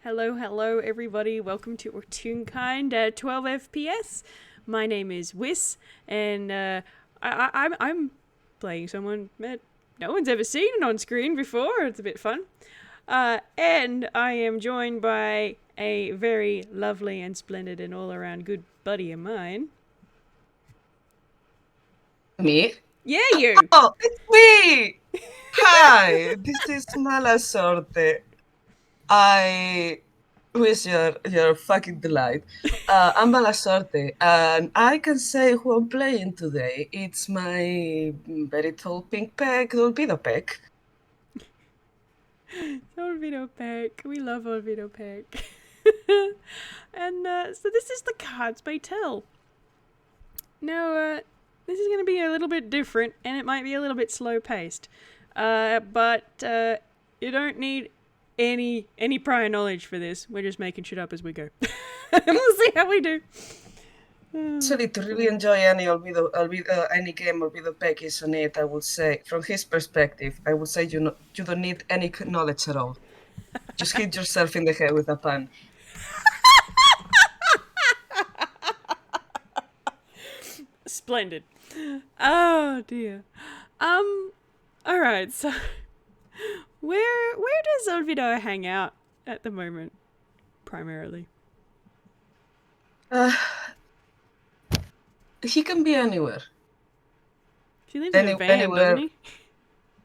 Hello, everybody. Welcome to Toonkind 12 FPS. My name is Whis, and I'm playing someone that no one's ever seen on screen before. It's a bit fun. And I am joined by a very lovely and splendid and all-around good buddy of mine. Me? Yeah, you! Oh, it's me! Hi, this is Mala Sorte. I wish your fucking delight. I'm Mala Sorte, and I can say who I'm playing today. It's my very tall pink peck, Olvido Peck. Olvido Peck. We love Olvido Peck. And so this is the cards may tell. Now, this is going to be a little bit different, and it might be a little bit slow-paced. But you don't need any prior knowledge for this. We're just making shit up as we go. We'll see how we do. Actually, to really enjoy any any game Olvido Peck is on it, I would say, from his perspective, I would say you don't need any knowledge at all. Just hit yourself in the head with a pan. Splendid. Oh dear. All right. So, where does Olvido hang out at the moment, primarily? He can be anywhere. He lives in a van, Anywhere. doesn't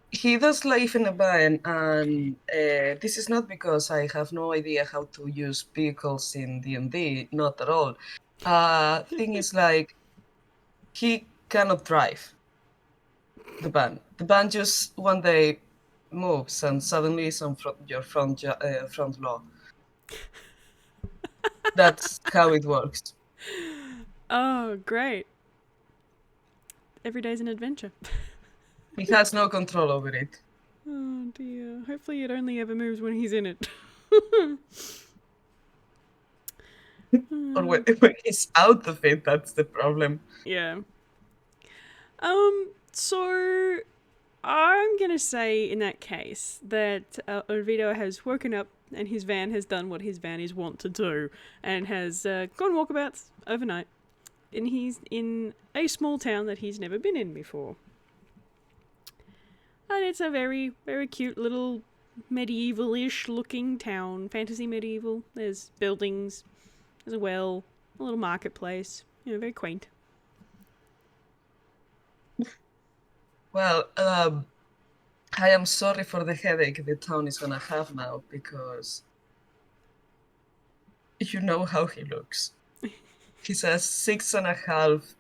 he? He does live in a van, and this is not because I have no idea how to use vehicles in D&D, not at all. Thing is, like, he cannot drive the van. The van just one day moves and suddenly is on your front lawn. That's how it works. Oh, great. Every day's an adventure. He has no control over it. Oh dear. Hopefully it only ever moves when he's in it. Or when he's out of it, that's the problem. Yeah. So I'm gonna say in that case that Olvido has woken up and his van has done what his van is wont to do and has gone walkabouts overnight. And he's in a small town that he's never been in before. And it's a very, very cute little medieval-ish looking town. Fantasy medieval. There's buildings. There's a well. A little marketplace. You know, very quaint. Well, I am sorry for the headache the town is gonna have now, because you know how he looks. He's a 6.5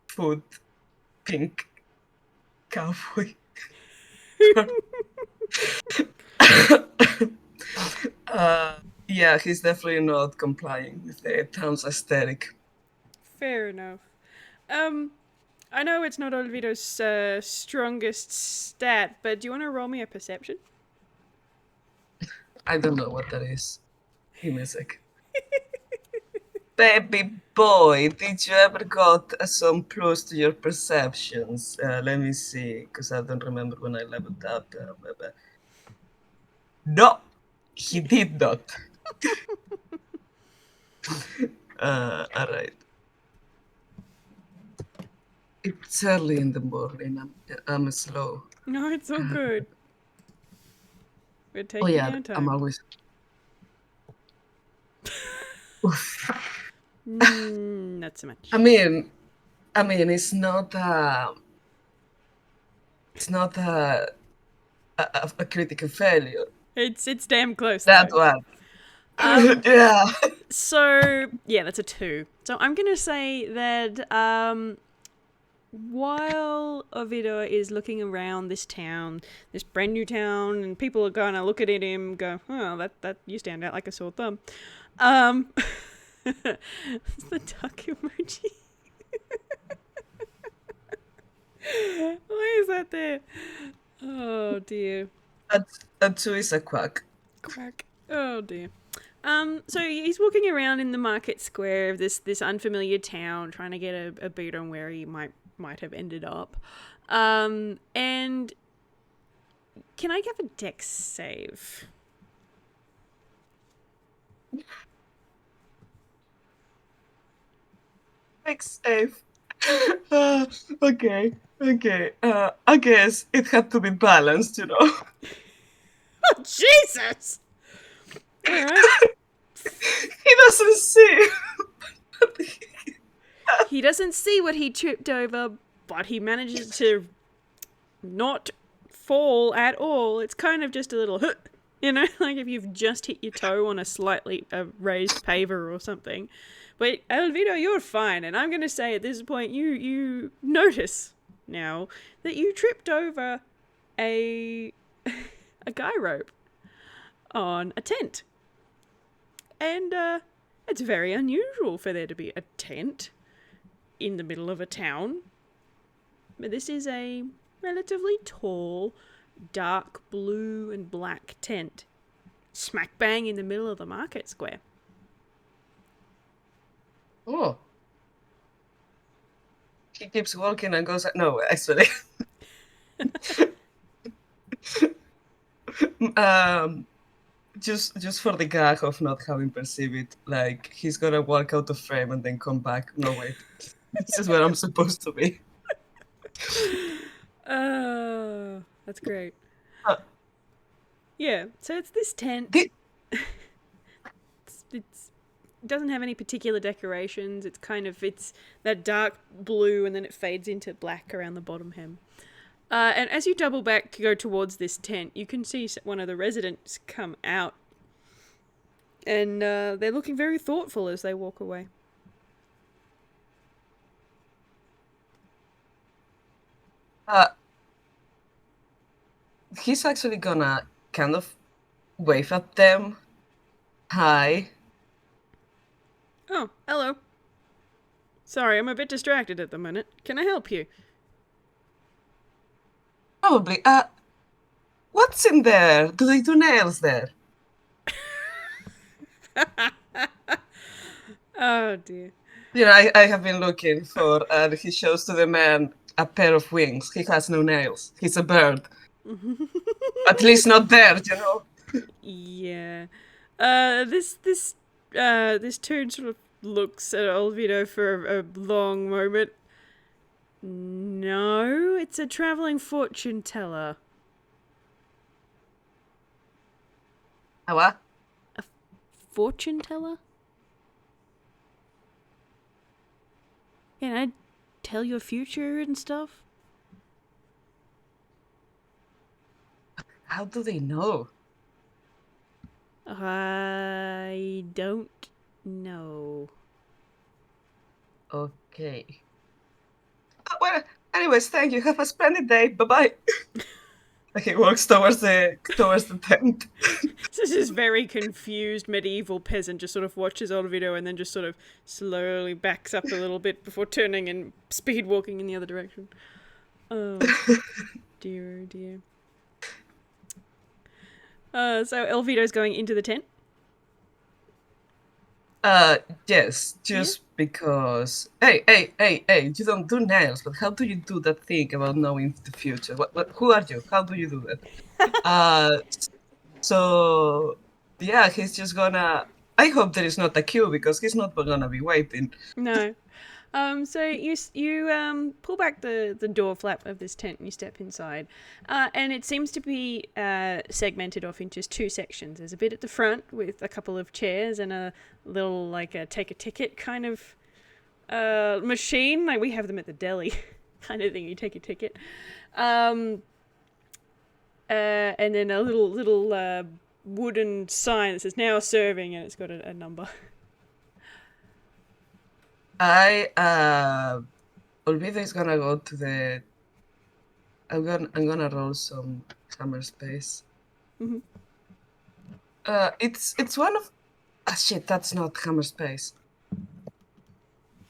foot pink cowboy. Yeah, he's definitely not complying with the town's aesthetic. Fair enough. I know it's not Olvido's strongest stat, but do you want to roll me a perception? I don't know what that is. Give me a sec. Baby boy, did you ever got some plus to your perceptions? Let me see, because I don't remember when I leveled up. No, he did not. All right. It's early in the morning. I'm slow. No, it's all good. We're taking our time. I'm always. Not so much. I mean, it's not a critical failure. It's damn close. That though. one. Yeah. So yeah, that's a 2. So I'm gonna say that while Olvido is looking around this town, this brand new town, and people are gonna look at him, go, "Oh, that you stand out like a sore thumb." It's the duck emoji. Why is that there? Oh dear. A 2 is a quack. Quack. Oh dear. So he's walking around in the market square of this unfamiliar town, trying to get a beat on where he might have ended up. And can I give a dex save? Makes safe. Okay. I guess it had to be balanced, you know. Oh, Jesus! Alright. He doesn't see. He doesn't see what he tripped over, but he manages to not fall at all. It's kind of just a little, you know, like if you've just hit your toe on a slightly raised paver or something. But Olvido, you're fine, and I'm going to say at this point you notice now that you tripped over a a guy rope on a tent. And it's very unusual for there to be a tent in the middle of a town. But this is a relatively tall, dark blue and black tent, smack bang in the middle of the market square. Oh. He keeps walking and goes, no, actually. Just for the gag of not having perceived it, like he's gonna walk out of frame and then come back. No, wait. This is where I'm supposed to be. That's great. Uh, Yeah, so it's this tent. the- It doesn't have any particular decorations. It's that dark blue and then it fades into black around the bottom hem. And as you double back to go towards this tent, you can see one of the residents come out. And they're looking very thoughtful as they walk away. He's actually gonna kind of wave at them. Hi. Oh, hello. Sorry, I'm a bit distracted at the minute. Can I help you? Probably. What's in there? Do they do nails there? Oh, dear. You know, I have been looking for, and he shows to the man a pair of wings. He has no nails. He's a bird. At least not there, you know. Yeah. This tune sort of looks at Olvido for a long moment. No, it's a traveling fortune teller. A what? Fortune teller? Can I tell your future and stuff? How do they know? I don't know. Okay. Well, anyways, thank you. Have a splendid day. Bye-bye. He walks towards the tent. This is very confused medieval peasant just sort of watches Olvido and then just sort of slowly backs up a little bit before turning and speed walking in the other direction. Oh, dear, oh dear. So Olvido's going into the tent? Yes, just because. Hey, you don't do nails, but how do you do that thing about knowing the future? Who are you? How do you do that? So, yeah, he's just gonna. I hope there is not a queue because he's not gonna be waiting. No. So you pull back the door flap of this tent and you step inside, and it seems to be segmented off into just two sections. There's a bit at the front with a couple of chairs and a little like a take a ticket kind of machine, like we have them at the deli, kind of thing. You take a ticket, and then a little wooden sign that says "Now serving" and it's got a number. Olvido is gonna go to the. I'm gonna roll some hammer space. Mm-hmm. It's one of. Ah, shit, that's not hammer space.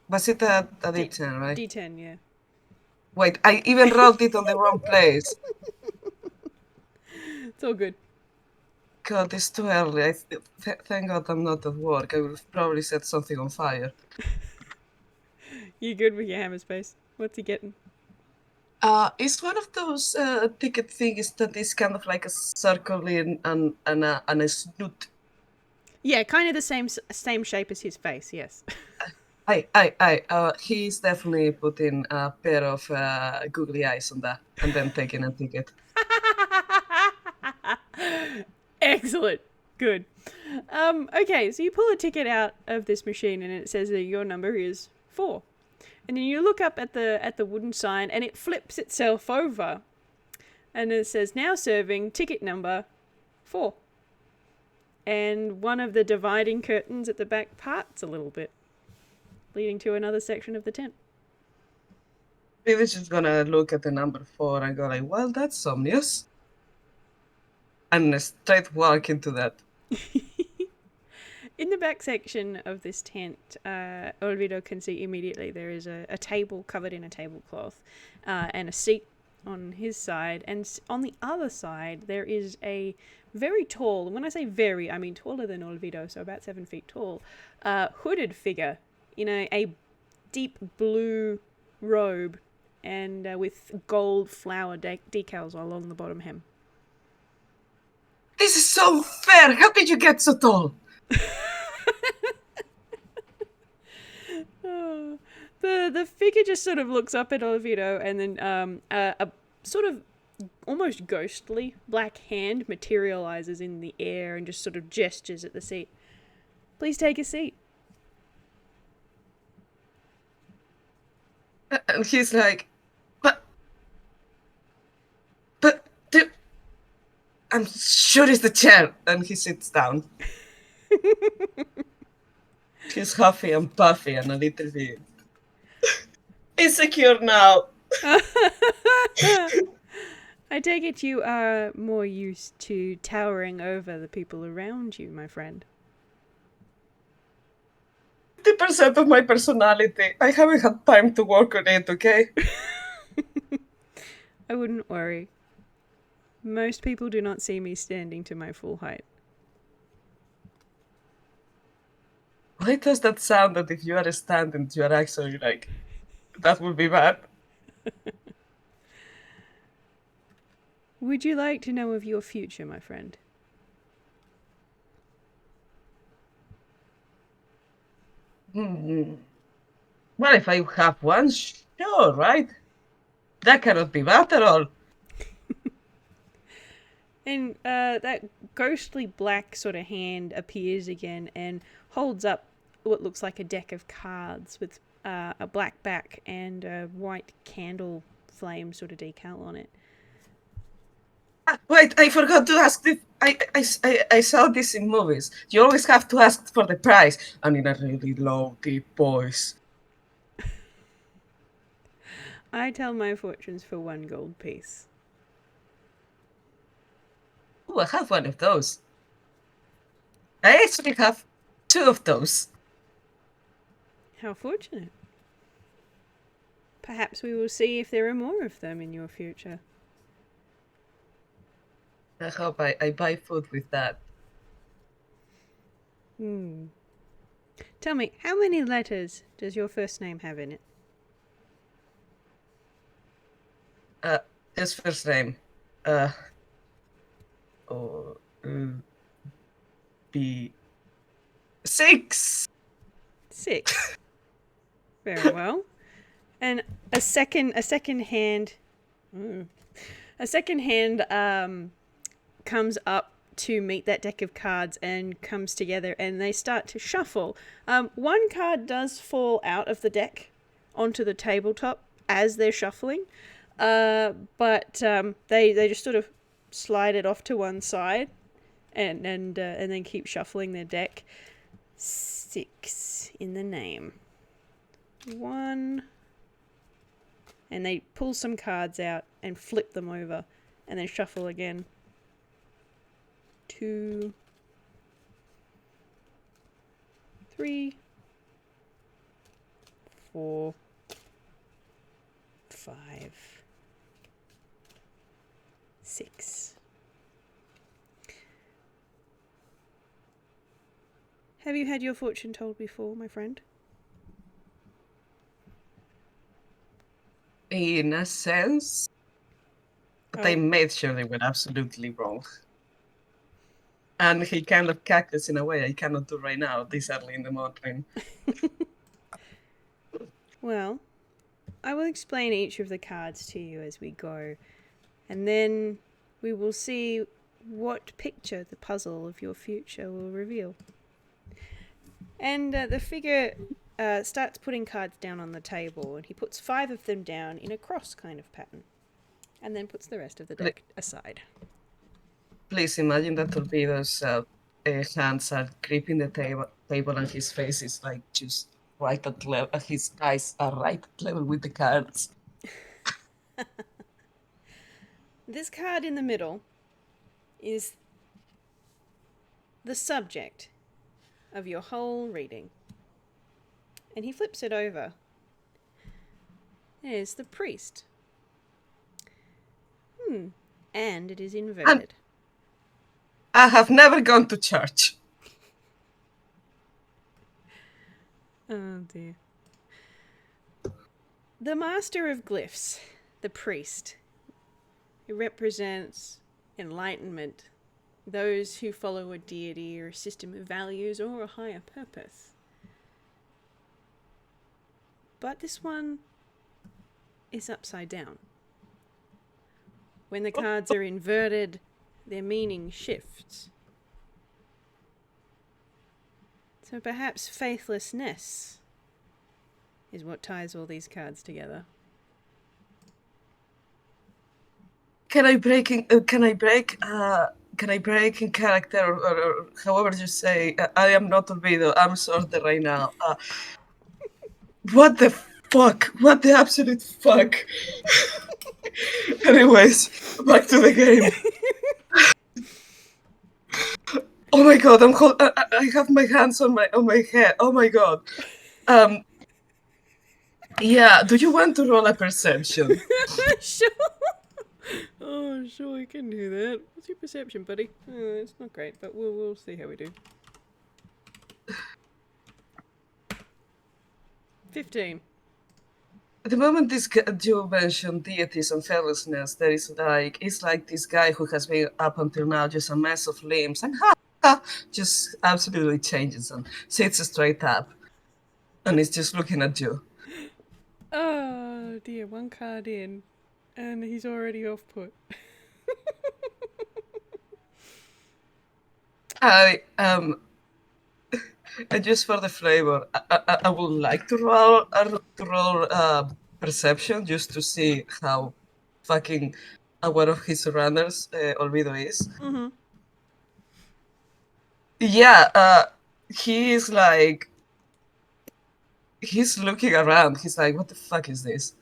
Was it a D10, right? D10, yeah. Wait, I even rolled it on the wrong place. It's all good. God, it's too early. Thank God I'm not at work. I would have probably set something on fire. You good with your hammer space? What's he getting? It's one of those ticket things that is kind of like a circle and a snoot. Yeah, kind of the same shape as his face. Yes. He's definitely putting a pair of googly eyes on that and then taking a ticket. Excellent. Good. Okay, so you pull a ticket out of this machine and it says that your number is 4. And then you look up at the wooden sign and it flips itself over. And it says now serving ticket number 4. And one of the dividing curtains at the back parts a little bit, leading to another section of the tent. Billy's just gonna look at the number 4 and go like, well, that's ominous. And straight walk into that. In the back section of this tent, Olvido can see immediately there is a table covered in a tablecloth and a seat on his side. And on the other side, there is a very tall, and when I say very, I mean taller than Olvido, so about 7 feet tall, hooded figure in a deep blue robe and with gold flower decals along the bottom hem. This is so fair! How did you get so tall? The figure just sort of looks up at Olvido and then a sort of almost ghostly black hand materializes in the air and just sort of gestures at the seat. Please take a seat. And he's like, but, I'm sure it's the chair. And he sits down. He's huffy and puffy and a little bit insecure now. I take it you are more used to towering over the people around you, my friend. 50% of my personality. I haven't had time to work on it, okay? I wouldn't worry. Most people do not see me standing to my full height. Why does that sound that if you are standing, you are actually like, that would be bad? Would you like to know of your future, my friend? Well, if I have one, sure, right? That cannot be bad at all. And that ghostly black sort of hand appears again and holds up what looks like a deck of cards with a black back and a white candle flame sort of decal on it. Wait, I forgot to ask. I saw this in movies. You always have to ask for the price, and in a really low, deep voice. I tell my fortunes for 1 gold piece. Oh, I have one of those. I actually have 2 of those. How fortunate. Perhaps we will see if there are more of them in your future. I hope I buy food with that. Tell me, how many letters does your first name have in it? His first name. B. 6. 6. Very well. And a second hand comes up to meet that deck of cards and comes together and they start to shuffle. One card does fall out of the deck onto the tabletop as they're shuffling, but they just sort of slide it off to one side and then keep shuffling their deck. 6 in the name. 1. And they pull some cards out and flip them over and then shuffle again. 2, 3, 4, 5, 6. Have you had your fortune told before, my friend? In a sense. But I made sure they were absolutely wrong. And he kind of cactus in a way I cannot do right now, this early in the morning. Well, I will explain each of the cards to you as we go, and then we will see what picture the puzzle of your future will reveal. And the figure starts putting cards down on the table, and he puts 5 of them down in a cross kind of pattern, and then puts the rest of the deck aside. Please imagine that Olvido's hands are gripping the table and his face is like just right at level, his eyes are right at level with the cards. This card in the middle is the subject of your whole reading. And he flips it over. There's the priest. And it is inverted. I have never gone to church. Oh dear. The master of glyphs, the priest. It represents enlightenment, those who follow a deity or a system of values or a higher purpose. But this one is upside down. When the cards are inverted, their meaning shifts. So perhaps faithlessness is what ties all these cards together. Can I break in character or however you say? I am not Olvido. I'm Sorte right now. What the fuck? What the absolute fuck? Anyways, back to the game. Oh my god! I have my hands on my head. Oh my god. Yeah. Do you want to roll a perception? Sure. Oh, sure, we can do that. What's your perception, buddy? It's not great, but we'll see how we do. 15. At the moment you mentioned deities and fearlessness, there is it's like this guy who has been up until now just a mess of limbs and just absolutely changes and sits straight up and is just looking at you. Oh dear, one card in, and he's already off put. And just for the flavor, I would like to roll perception just to see how fucking aware of his surroundings Olvido is. Mm-hmm. Yeah, he is like, he's looking around. He's like, what the fuck is this?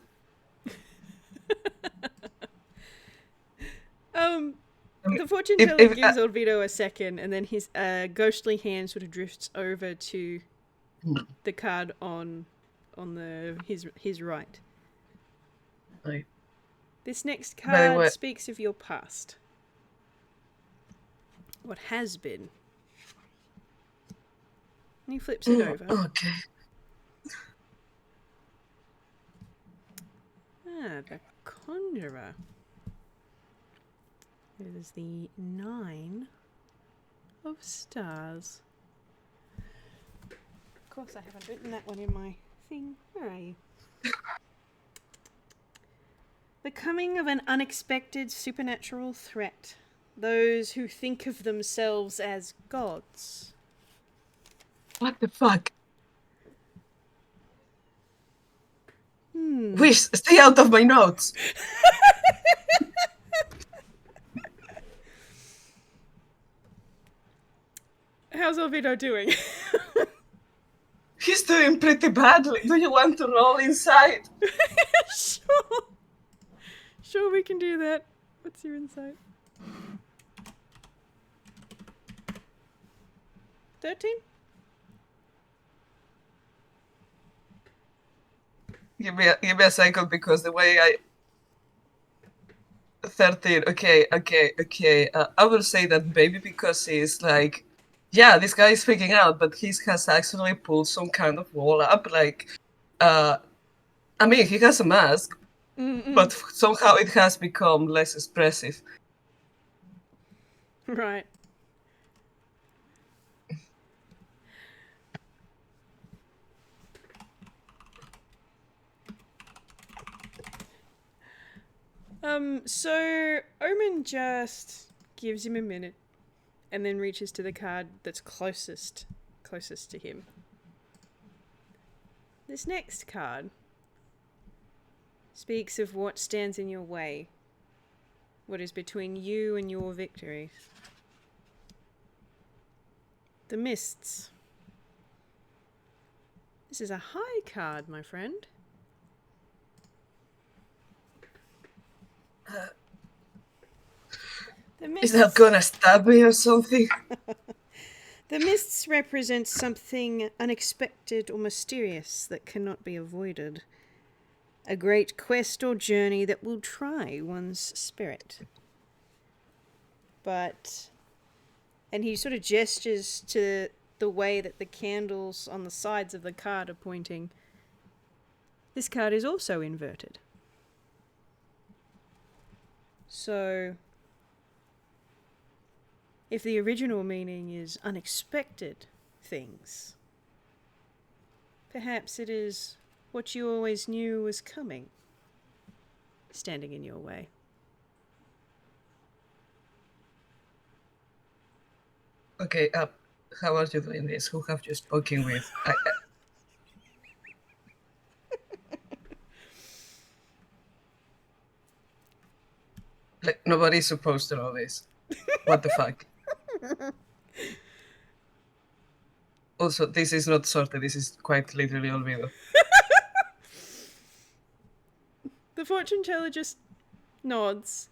The fortune teller gives Olvido a second, and then his ghostly hand sort of drifts over to the card on his right. Right. This next card speaks of your past. What has been. And he flips it over. Okay. The Conjurer. It is the 9 of stars. Of course I haven't written that one in my thing. Where are you? The coming of an unexpected supernatural threat. Those who think of themselves as gods. What the fuck? Whis, stay out of my notes. How's Olvido doing? He's doing pretty badly. Do you want to roll inside? Sure. Sure, we can do that. What's your insight? 13? Give me a second because the way I 13. Okay. I will say that maybe because he's like, yeah, this guy is freaking out, but he has actually pulled some kind of wall up. Like, I mean, he has a mask, but somehow it has become less expressive. Right. So Omen just gives him a minute and then reaches to the card that's closest to him. This next card speaks of what stands in your way, what is between you and your victory. The Mists. This is a high card, my friend. The Is that gonna stab me or something? The Mists represent something unexpected or mysterious that cannot be avoided. A great quest or journey that will try one's spirit. And he sort of gestures to the way that the candles on the sides of the card are pointing. This card is also inverted. So, if the original meaning is unexpected things, perhaps it is what you always knew was coming, standing in your way. Okay, how are you doing this? Who have you spoken with? Like, nobody's supposed to know this. What the fuck? Also, this is not Sorte, this is quite literally Olvido. The fortune teller just nods.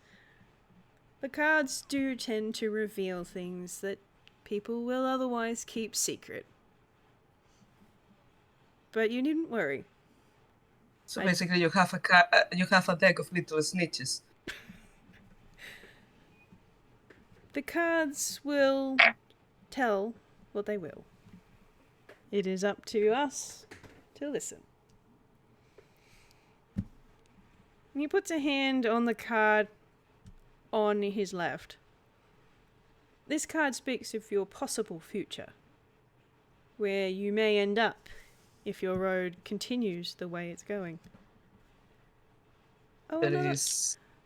The cards do tend to reveal things that people will otherwise keep secret. But you needn't worry. So basically, you have a deck of little snitches. The cards will tell what they will. It is up to us to listen. He puts a hand on the card on his left. This card speaks of your possible future, where you may end up if your road continues the way it's going. Oh,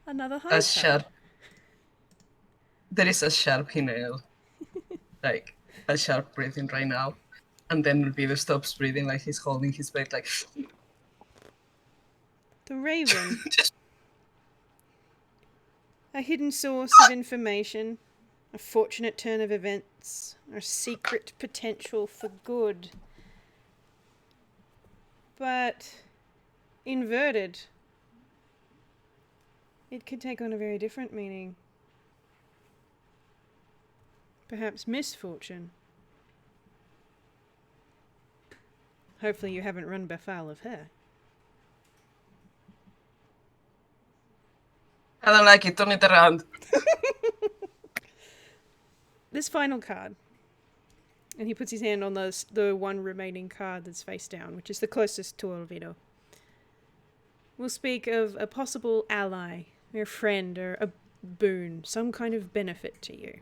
another high card. There is a sharp nail, like a sharp breathing right now, and then Olvido stops breathing, like he's holding his breath, like. The Raven. A hidden source of information, a fortunate turn of events, a secret potential for good. But inverted, it could take on a very different meaning. Perhaps misfortune. Hopefully you haven't run befoul of her. I don't like it, turn it around. This final card, and he puts his hand on the one remaining card that's face down, which is the closest to Olvido. We'll speak of a possible ally, or a friend, or a boon, some kind of benefit to you.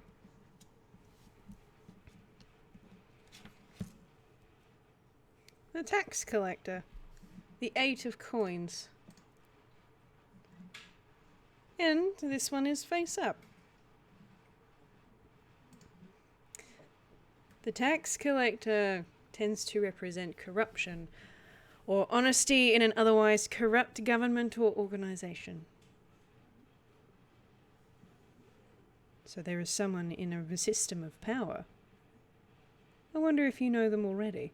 The tax collector. The 8 of coins. And this one is face up. The tax collector tends to represent corruption or honesty in an otherwise corrupt government or organization. So there is someone in a system of power. I wonder if you know them already.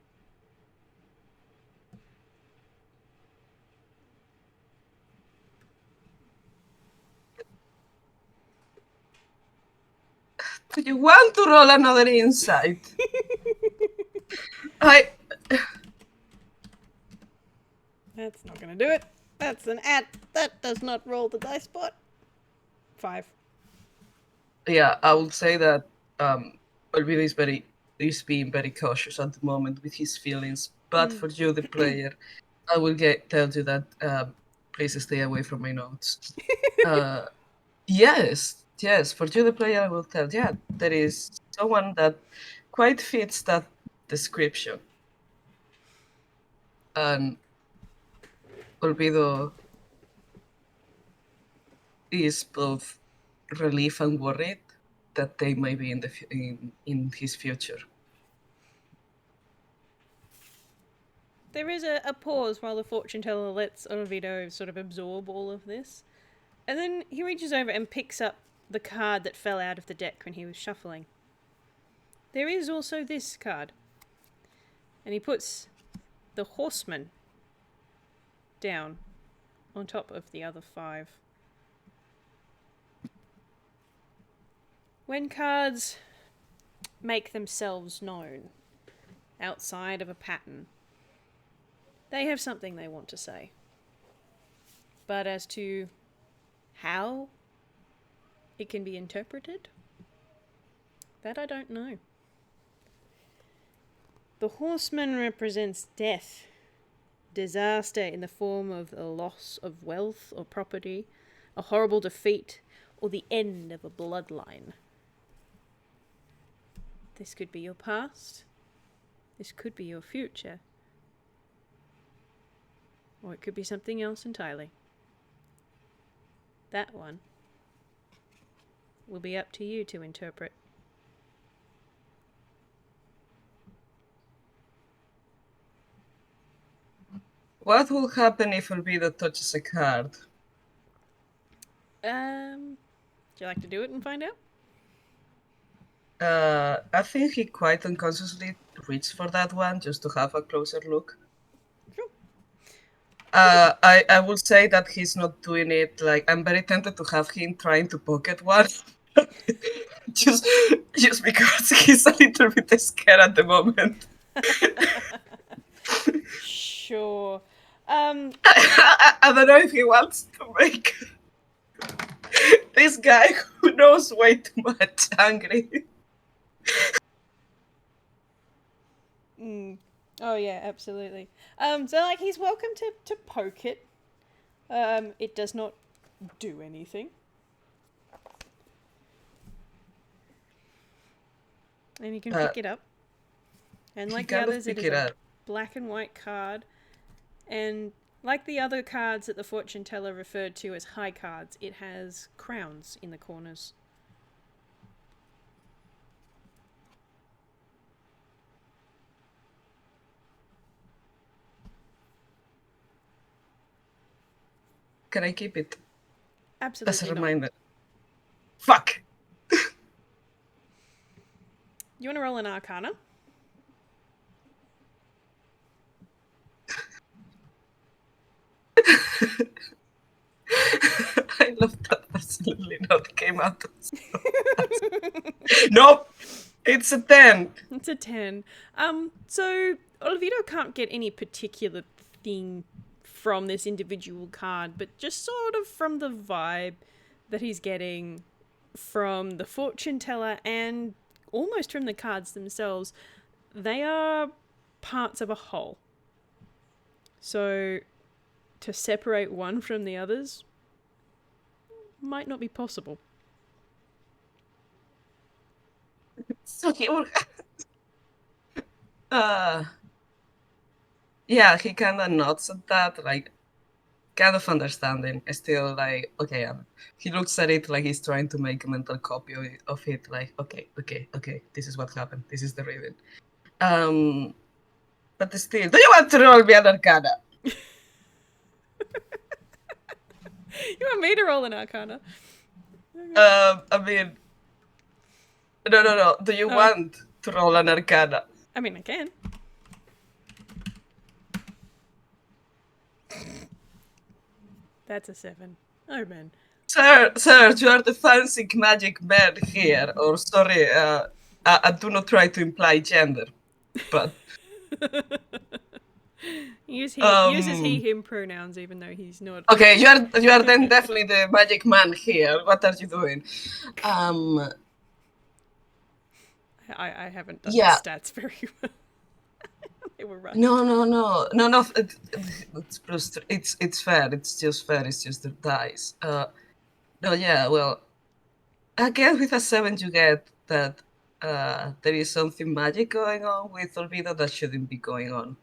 Do you want to roll another insight? That's not going to do it. That's an at. That does not roll the dice bot. 5. Yeah, I would say that Olvido is being very cautious at the moment with his feelings. But for you, the player, I will tell you that please stay away from my notes. Yes, for you, the player, I will tell, yeah, there is someone that quite fits that description. And Olvido is both relief and worried that they might be in his future. There is a pause while the fortune teller lets Olvido sort of absorb all of this. And then he reaches over and picks up the card that fell out of the deck when he was shuffling. There is also this card. And he puts the Horseman down on top of the other 5. When cards make themselves known outside of a pattern, they have something they want to say. But as to how it can be interpreted, that I don't know. The Horseman represents death, disaster in the form of the loss of wealth or property, a horrible defeat, or the end of a bloodline. This could be your past. This could be your future. Or it could be something else entirely. That one will be up to you to interpret. What will happen if Olvido touches a card? Would you like to do it and find out? I think he quite unconsciously reached for that one just to have a closer look. Sure. I will say that he's not doing it. Like, I'm very tempted to have him trying to pocket one, just because he's a little bit scared at the moment. Sure. I don't know if he wants to make this guy who knows way too much angry. Oh yeah, absolutely. So like he's welcome to poke it. It does not do anything. And you can pick it up. And like the others, it is a black and white card. And like the other cards that the fortune teller referred to as high cards, it has crowns in the corners. Can I keep it? Absolutely. As a reminder. Fuck! You want to roll an Arcana? I love that absolutely not came out. Nope! It's a 10! It's a 10. So Olvido can't get any particular thing from this individual card, but just sort of from the vibe that he's getting from the fortune teller and almost from the cards themselves, they are parts of a whole. So to separate one from the others might not be possible. So he will... yeah, he kind of nods at that, like, kind of understanding. Still, like, okay, he looks at it like he's trying to make a mental copy of it, like, okay, this is what happened, this is the reading. But still, do you want to roll me an Arcana? You want me to roll an Arcana? I mean, no. Do you want to roll an Arcana? I mean, I can. That's a 7. Oh, man. Sir, you are the fancy magic man here. Or, sorry, I do not try to imply gender, but... uses he, him pronouns, even though he's not. Okay, you are then definitely the magic man here. What are you doing? I haven't done the stats very well. They were right. No. It's fair. It's just fair. It's just the dice. No, yeah. Well, again with a 7, you get that there is something magic going on with Olvido that shouldn't be going on.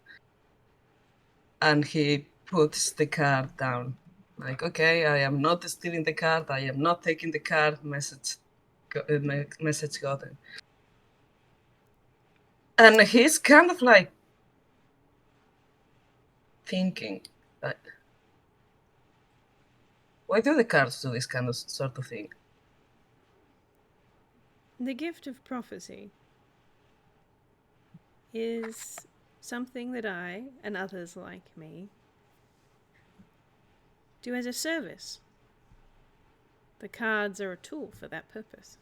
And he puts the card down Like, okay, I am not stealing the card. I am not taking the card. Message gotten. And he's kind of like thinking, like, why do the cards do this kind of sort of thing? The gift of prophecy is something that I and others like me do as a service. The cards are a tool for that purpose.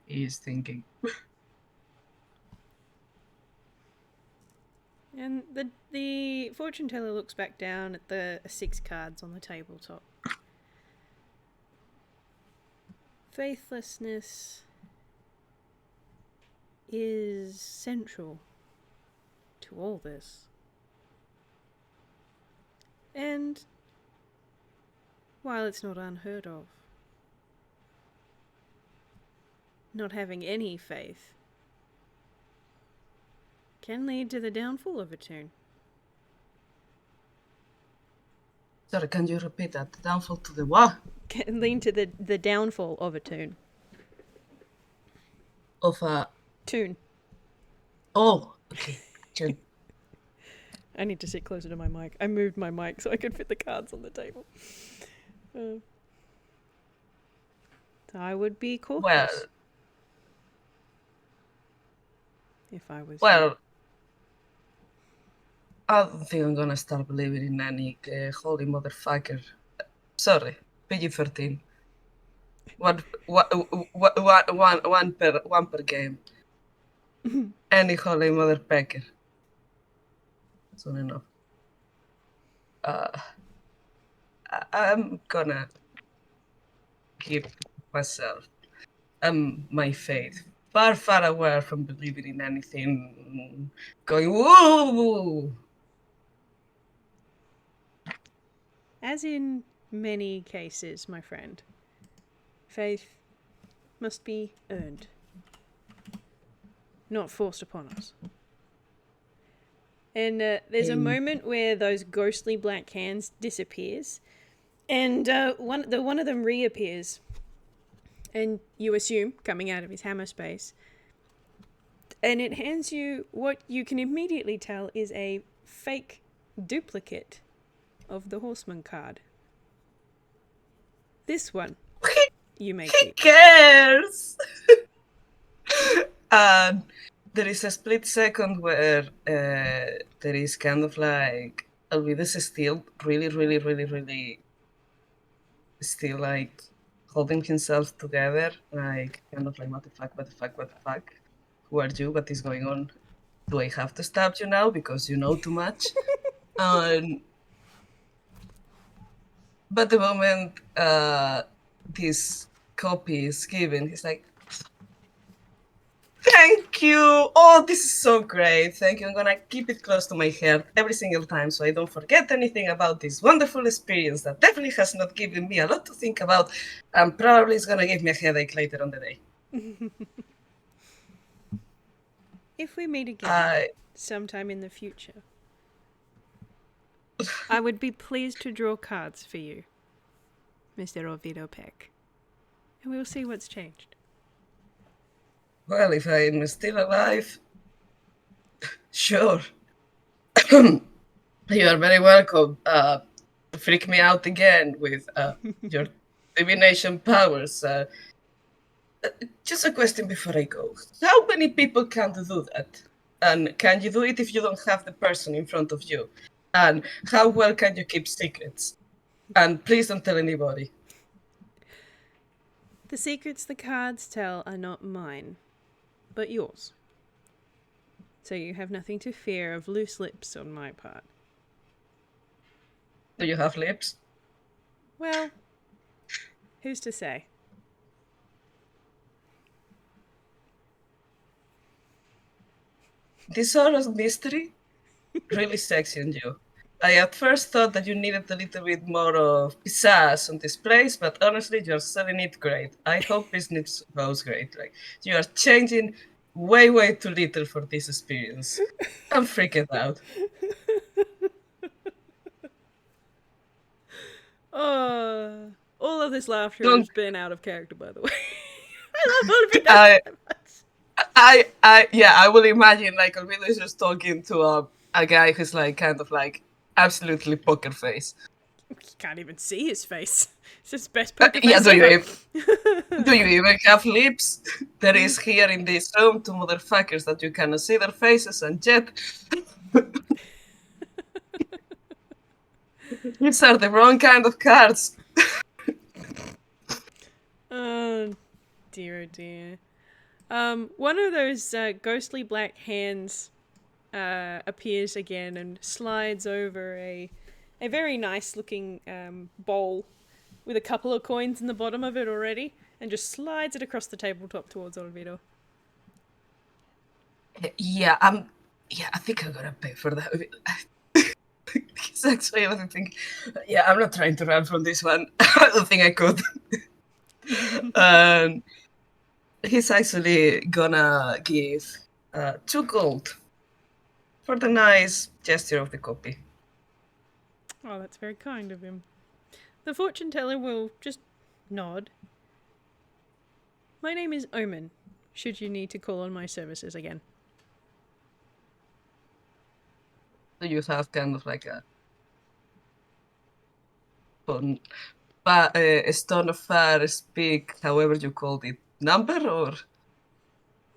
He is thinking. And the fortune teller looks back down at the 6 cards on the tabletop. Faithlessness is central to all this. And while it's not unheard of, not having any faith can lead to the downfall of a toon. Sorry, can you repeat that? The downfall to the what? Can lead to the downfall of a toon. Of a... Toon. Oh, okay. Toon. I need to sit closer to my mic. I moved my mic so I could fit the cards on the table. So I would be cautious. Well... If I was... Well... I don't think I'm gonna start believing in any holy motherfucker. Sorry, PG-13. One per game. Any holy mother pecker. Soon enough. I'm gonna keep myself my faith far away from believing in anything going woo. As in many cases, my friend, faith must be earned, not forced upon us. And there's a moment where those ghostly black hands disappears, and one of them reappears, and you assume coming out of his hammer space, and it hands you what you can immediately tell is a fake duplicate of the Horseman card. This one you may keep. Who cares? And there is a split second where there is kind of like Olvido is still really still like holding himself together, like kind of like what the fuck? Who are you? What is going on? Do I have to stab you now because you know too much? But the moment this copy is given, he's like, thank you! Oh, this is so great. Thank you. I'm gonna keep it close to my heart every single time so I don't forget anything about this wonderful experience that definitely has not given me a lot to think about and probably is gonna give me a headache later on the day. If we meet again sometime in the future, I would be pleased to draw cards for you, Mr. Olvido Peck. And we'll see what's changed. Well, if I'm still alive, sure. You are very welcome. Freak me out again with your divination powers. Just a question before I go. How many people can do that? And can you do it if you don't have the person in front of you? And how well can you keep secrets? And please don't tell anybody. The secrets the cards tell are not mine, but yours. So you have nothing to fear of loose lips on my part. Do you have lips? Well, who's to say? This sort of mystery really sexy on you. I at first thought that you needed a little bit more of pizzazz on this place, but honestly, you're selling it great. I hope business goes great. Like, you are changing way too little for this experience. I'm freaking out. All of this laughter Don't has been out of character, by the way. I love Olvido I so much. I will imagine like Olvido is just talking to a guy who's like kind of like absolutely poker face. You can't even see his face. It's his best poker Yeah, face ever. do you even have lips? There is here in this room two motherfuckers that you cannot see their faces, and yet these are the wrong kind of cards. Oh dear, oh dear. One of those ghostly black hands appears again and slides over a very nice looking bowl with a couple of coins in the bottom of it already, and just slides it across the tabletop towards Olvido. Yeah, I think I'm gonna pay for that. He's actually, I don't think. Yeah, I'm not trying to run from this one. I don't think I could. He's actually gonna give 2 gold for the nice gesture of the copy. Oh, that's very kind of him. The fortune teller will just nod. My name is Omen, should you need to call on my services again. Do you have kind of like a a stone of fire speak, however you called it, number, or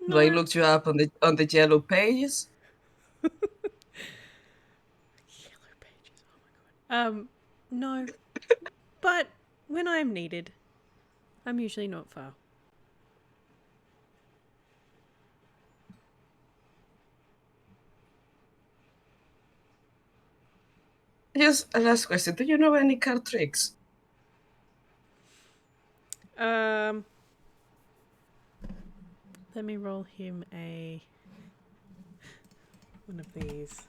do I No. look you up on the yellow pages? Yellow pages, oh my god. No. But when I am needed, I'm usually not far. Just a last question. Do you know any card tricks? Let me roll him one of these.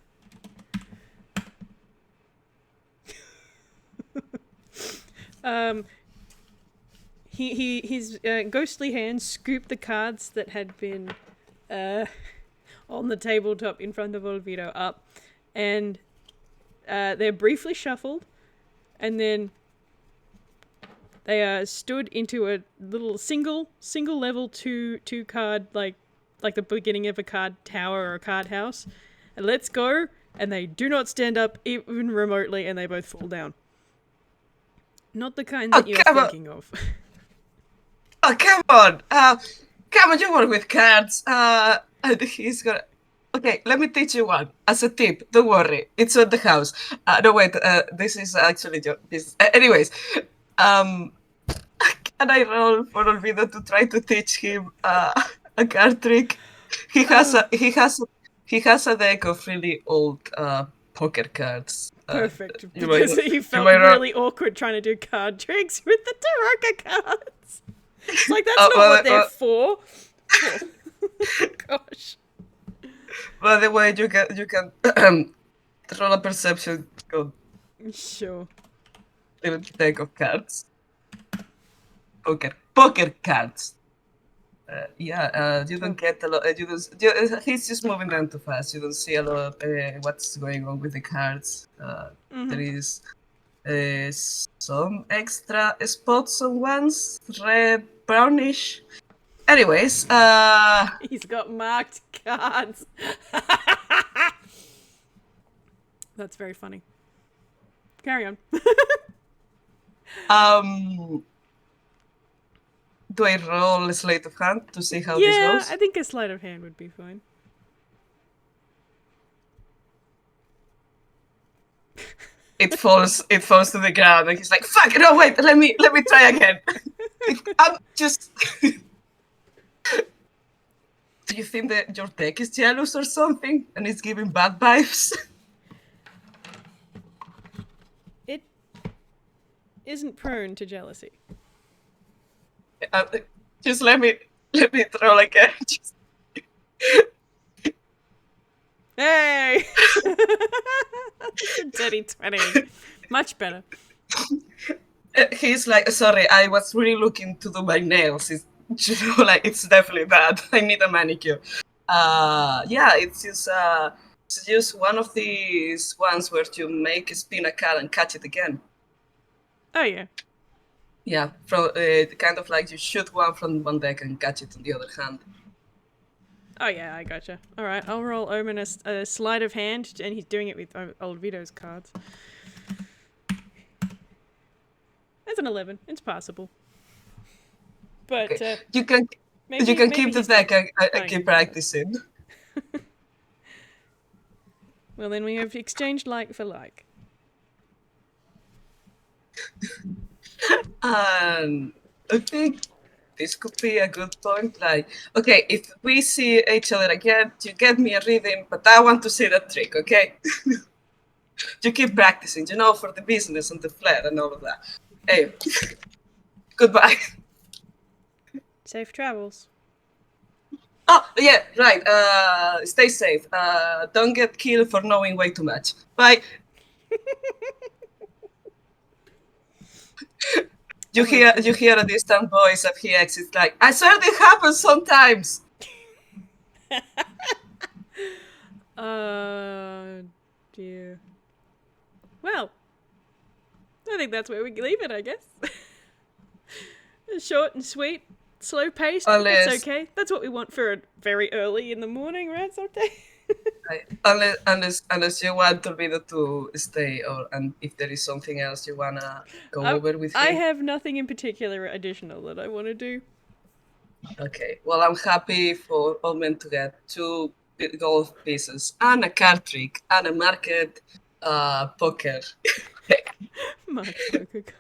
His ghostly hand scooped the cards that had been on the tabletop in front of Olvido up, and they're briefly shuffled, and then they stood into a little single level two card like the beginning of a card tower or a card house, and let's go, and they do not stand up even remotely, and they both fall down. Not the kind that you're thinking of. Oh, come on! Come on, you work with cards. And he's gonna. Okay, let me teach you one as a tip. Don't worry, it's on the house. No, wait. This is actually this. Anyways, can I roll for Olvido to try to teach him a card trick? He has a deck of really old poker cards. Perfect, because he felt really awkward trying to do card tricks with the Tarroka cards. It's like, that's not what they're for. Oh. Gosh. By the way, you can roll a perception code. Sure. Little deck of cards. Poker cards. You don't get a lot. He's just moving them too fast. You don't see a lot what's going on with the cards. There is some extra spots on ones, red, brownish. Anyways, he's got marked cards. That's very funny. Carry on. Do I roll a sleight of hand to see how this goes? Yeah, I think a sleight of hand would be fine. It falls to the ground, and he's like, "Fuck! No, wait. Let me try again." I'm just. Do you think that your deck is jealous or something, and it's giving bad vibes? It isn't prone to jealousy. Just let me throw again. Hey! Dirty 20. Much better. He's like, sorry, I was really looking to do my nails. Like it's definitely that. I need a manicure. Yeah, it's just one of these ones where you make a spin a cat and catch it again. Oh yeah. Yeah, from kind of like you shoot one from one deck and catch it on the other hand. Oh yeah, I gotcha. All right, I'll roll Omen a sleight of hand, and he's doing it with Olvido's cards. That's an 11. It's possible. But Okay. maybe You can keep the he's deck and playing keep with cards. practicing. Well, then we have exchanged like for like. And I think this could be a good point. Like, okay, if we see each other again, you get me a reading, but I want to see that trick, okay? You keep practicing, for the business and the flair and all of that. Hey, goodbye. Safe travels. Oh, yeah, right. Stay safe. Don't get killed for knowing way too much. Bye. You hear a distant voice of he exits like, I swear this happens sometimes. Dear. Well, I think that's where we leave it, I guess. Short and sweet, slow paced, but that's okay. That's what we want for very early in the morning, right, Sorte? Unless you want Olvido to stay, and if there is something else you wanna go over with him. I have nothing in particular additional that I want to do. Okay, well, I'm happy for Omen to get 2 gold pieces and a card trick and a market poker. Market poker.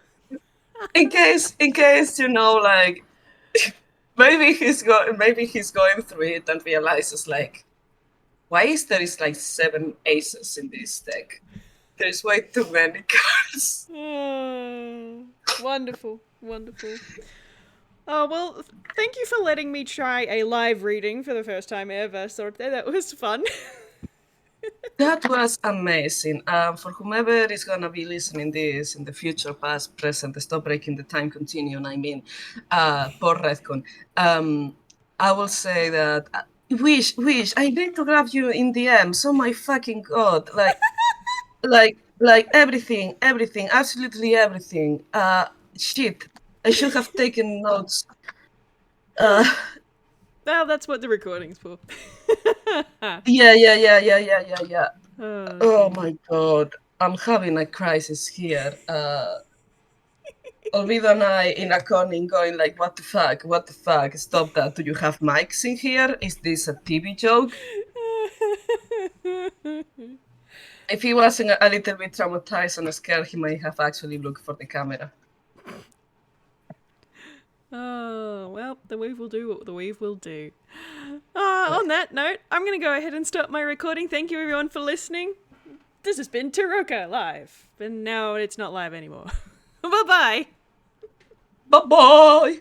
in case like maybe he's going through it and realizes like, why is there like 7 aces in this deck? There's way too many cards. Wonderful. Oh, well, thank you for letting me try a live reading for the first time ever, Sorte. That was fun. That was amazing. For whomever is gonna be listening this in the future, past, present, stop breaking the time continuum. I mean, poor Redcon. I will say that wish. I need to grab you in DMs. Oh my fucking god! Like everything, absolutely everything. Shit. I should have taken notes. Well, that's what the recording's for. Yeah. Oh dear. my god. I'm having a crisis here. Olvido and I in a corner going like, what the fuck? Stop that. Do you have mics in here? Is this a TV joke? If he wasn't a little bit traumatized and scared, he might have actually looked for the camera. Oh, well, the weave will do what the weave will do. On that note, I'm going to go ahead and stop my recording. Thank you everyone for listening. This has been Tarroka live. And now it's not live anymore. Bye-bye. Bye-bye.